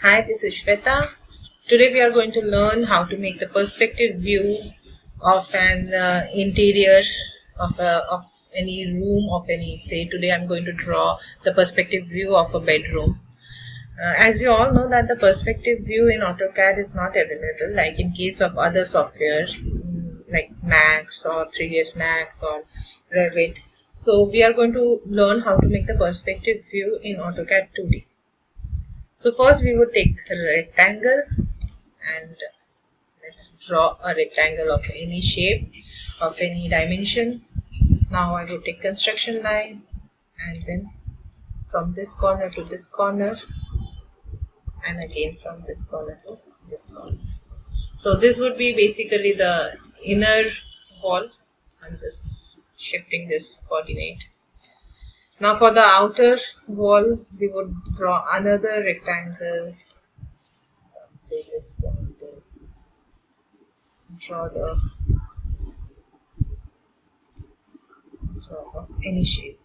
Hi, this is Shweta. Today we are going to learn how to make the perspective view of an interior of any room of any. Say today I'm going to draw the perspective view of a bedroom. As we all know that the perspective view in AutoCAD is not available like in case of other software like Max or 3ds Max or Revit. So we are going to learn how to make the perspective view in AutoCAD 2D. So first we would take a rectangle and let's draw a rectangle of any shape, of any dimension. Now I would take construction line and then from this corner to this corner and again from this corner to this corner. So this would be basically the inner wall. I'm just shifting this coordinate. Now for the outer wall we would draw another rectangle. Say this point. Draw of any shape.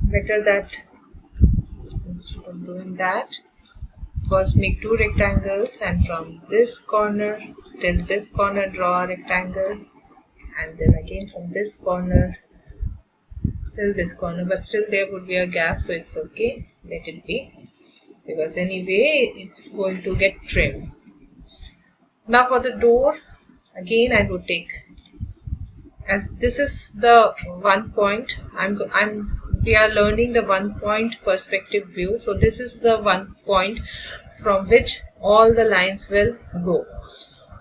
Better that instead of doing that, first make two rectangles and from this corner till this corner draw a rectangle and then again from this corner till this corner, but still there would be a gap, so it's okay, let it be, because anyway it's going to get trimmed. Now for the door, again I would take, as this is the one point, we are learning the one point perspective view. So this is the one point from which all the lines will go.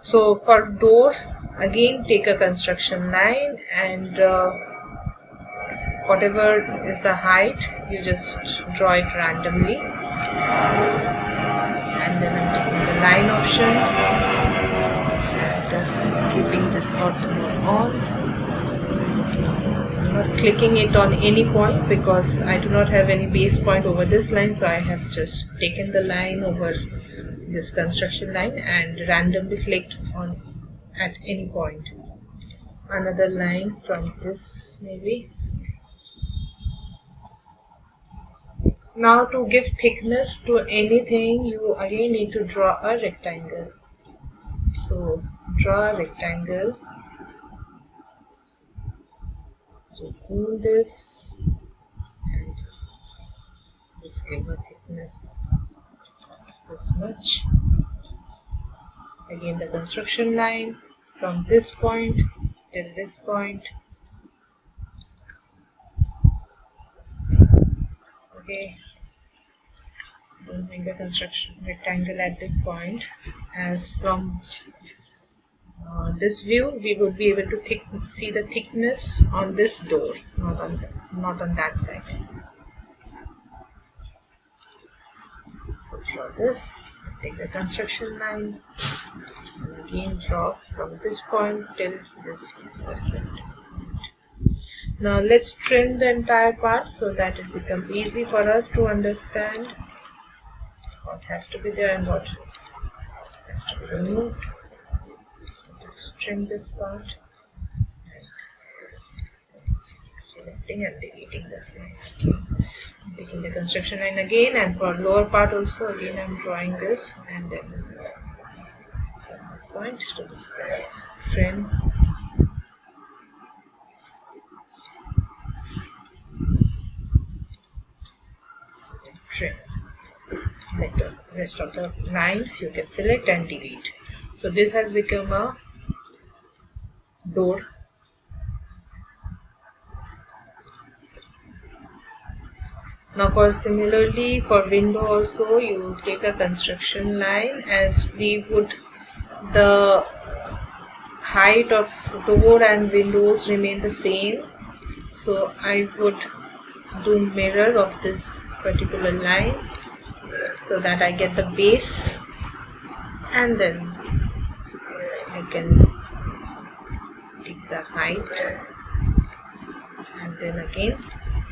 So for door, again take a construction line and whatever is the height, you just draw it randomly. And then I'm taking the line option and keeping this ortho on. Not clicking it on any point because I do not have any base point over this line, so I have just taken the line over this construction line and randomly clicked on at any point. Another line from this maybe. Now to give thickness to anything, you again need to draw a rectangle. So draw a rectangle. Just zoom this and just give a thickness this much. Again the construction line from this point till this point. Okay, don't make the construction rectangle at this point, as from this view we would be able to see the thickness on this door, not on that side. So draw this, take the construction line and again draw from this point till this perspective. Now let's trim the entire part so that it becomes easy for us to understand what has to be there and what has to be removed. Just trim this part and selecting and deleting this line. Okay. Taking the construction line again, and for lower part also again I'm drawing this and then from this point to this point. Trim. Trim. Like the rest of the lines you can select and delete. So this has become a door. Now for similarly for window also, you take a construction line, as we would, the height of door and windows remain the same, so I would do mirror of this particular line so that I get the base, and then I can take the height and then again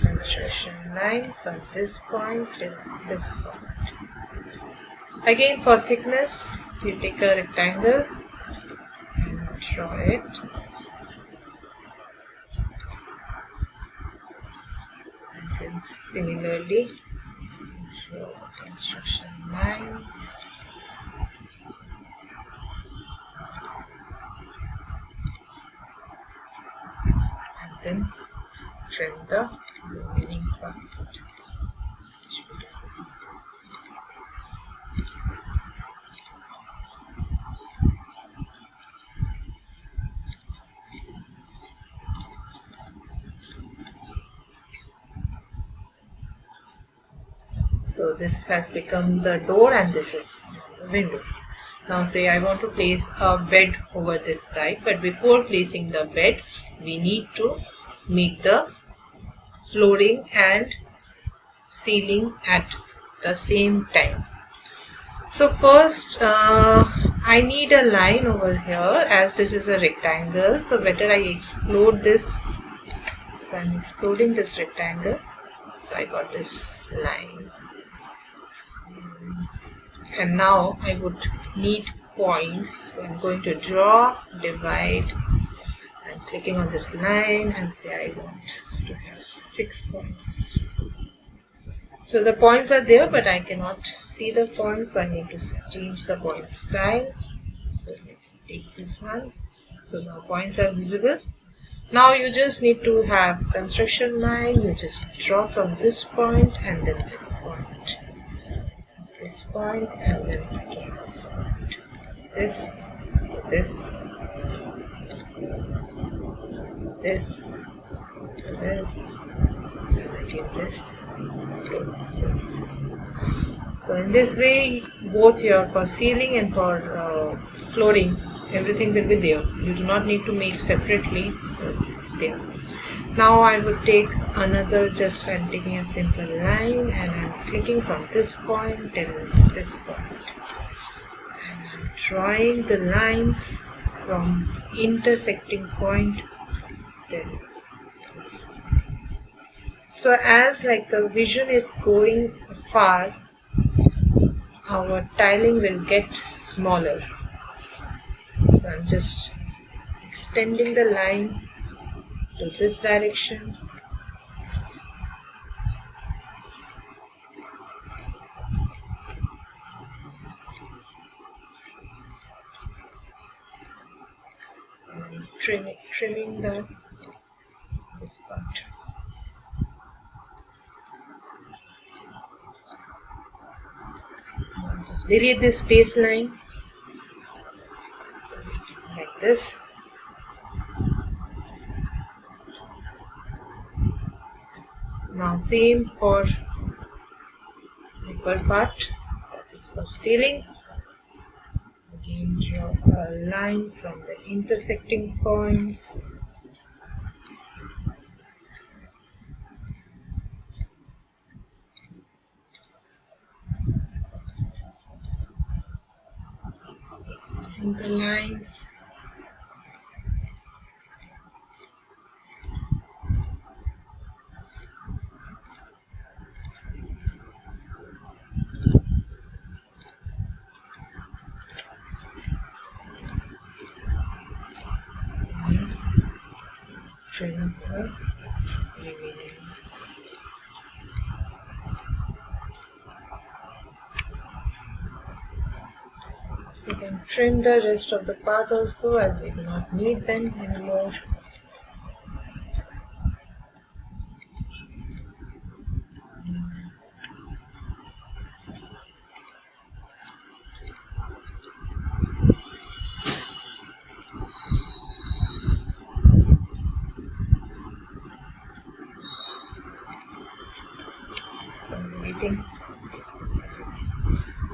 construction line from this point till this point. Again for thickness, you take a rectangle and draw it. And then similarly draw construction lines and then trim the remaining part. So this has become the door and this is the window. Now say I want to place a bed over this side, but before placing the bed we need to make the flooring and ceiling at the same time. So first I need a line over here as this is a rectangle, so better I explode this. So I'm exploding this rectangle, so I got this line. And now I would need points, so I'm going to draw, divide, I'm clicking on this line and say I want to have 6 points. So the points are there but I cannot see the points, so I need to change the point style. So let's take this one. So now points are visible. Now you just need to have construction line, you just draw from this point and then this point. This point and then again this point. This, this, this, this, and again this, this. So in this way, both your for ceiling and for flooring, everything will be there. You do not need to make separately, so it's there. Now I would take another, just I'm taking a simple line and I'm clicking from this point till this point. And I'm drawing the lines from intersecting point till this. So as like the vision is going far, our tiling will get smaller. So I'm just extending the line to this direction. And trimming this part. Now just delete this baseline. So it's like this. Now same for upper part, that is for ceiling. Again draw a line from the intersecting points. Extend the lines. Trim the remaining lines. You can trim the rest of the part also, as we do not need them anymore. So I'm waiting.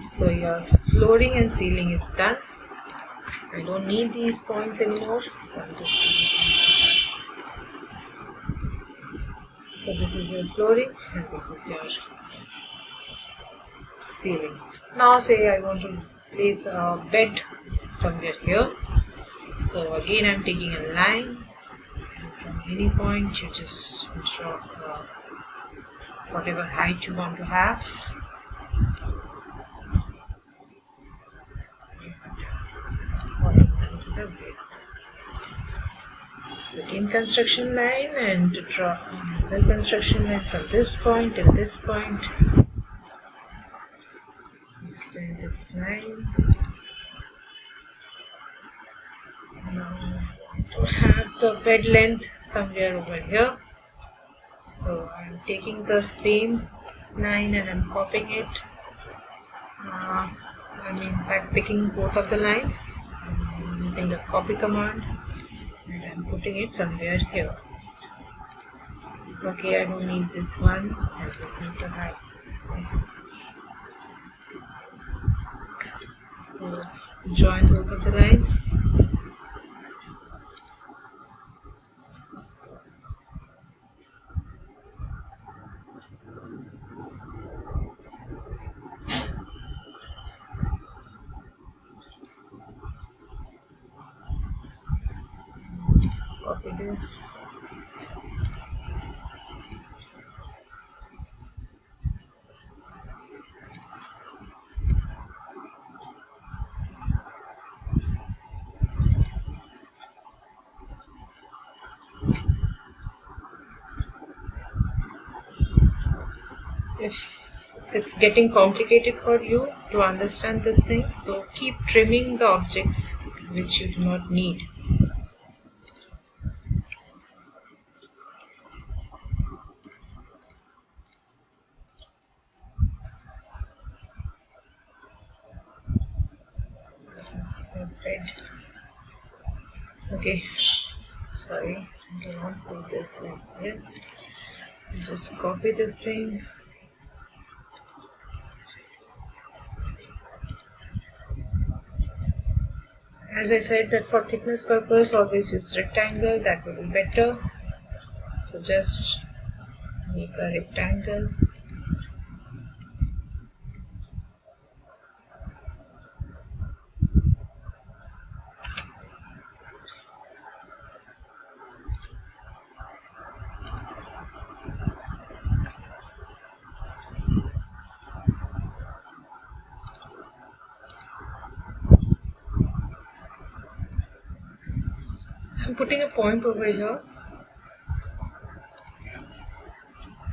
So your flooring and ceiling is done. I don't need these points anymore, so I'm just so this is your flooring and this is your ceiling. Now say I want to place a bed somewhere here. So again I'm taking a line, and from any point you just draw whatever height you want to have. The width. second construction line and draw another construction line from this point till this point. Extend this line. Now to have the bed length somewhere over here. So I'm taking the same line and I'm copying it. I'm picking both of the lines. I'm using the copy command and I'm putting it somewhere here. Okay, I don't need this one. I just need to have this one. So join both of the lines. Copy this. If it's getting complicated for you to understand this thing, so keep trimming the objects which you do not need. This is the bed. Okay, sorry, I do not do this like this. Just copy this thing. As I said that for thickness purpose always use rectangle, that will be better. So just make a rectangle. I'm putting a point over here,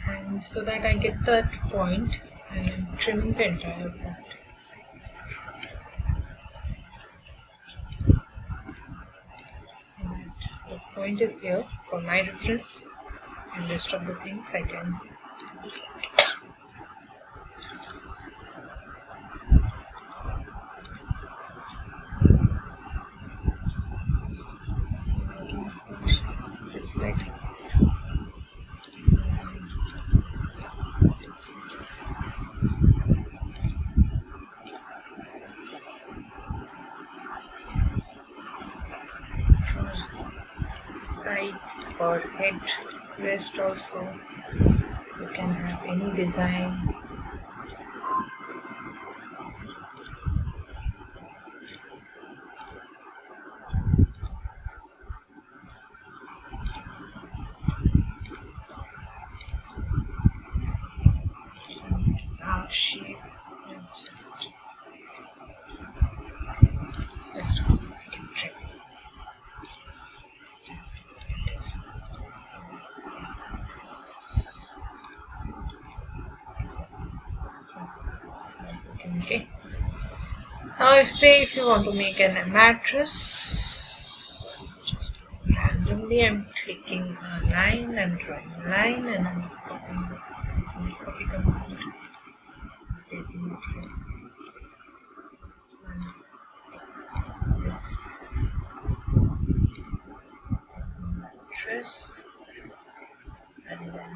and so that I get that point, and I'm trimming the entire point. So that this point is here for my reference, and rest of the things I can this like side or head rest also. You can have any design. Arc shape and just rest of them I can trim. Just okay. Now say if you want to make a mattress, just randomly I'm clicking a line, I'm drawing a line and I'm copying the copy command, placing it here. And this mattress, and then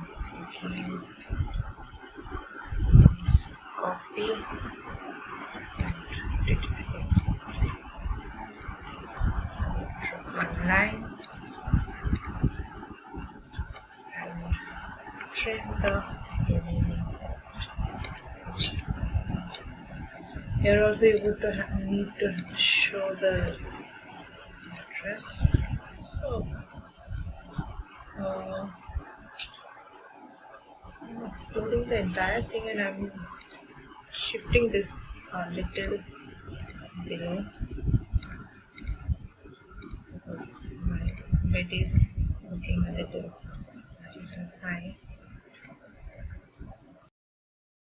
clicking this copy and put it here. Draw one line and trim the remaining part. Here also you need to show the mattress. So I'm exploding the entire thing and I'm shifting this a little below because my bed is looking a little high.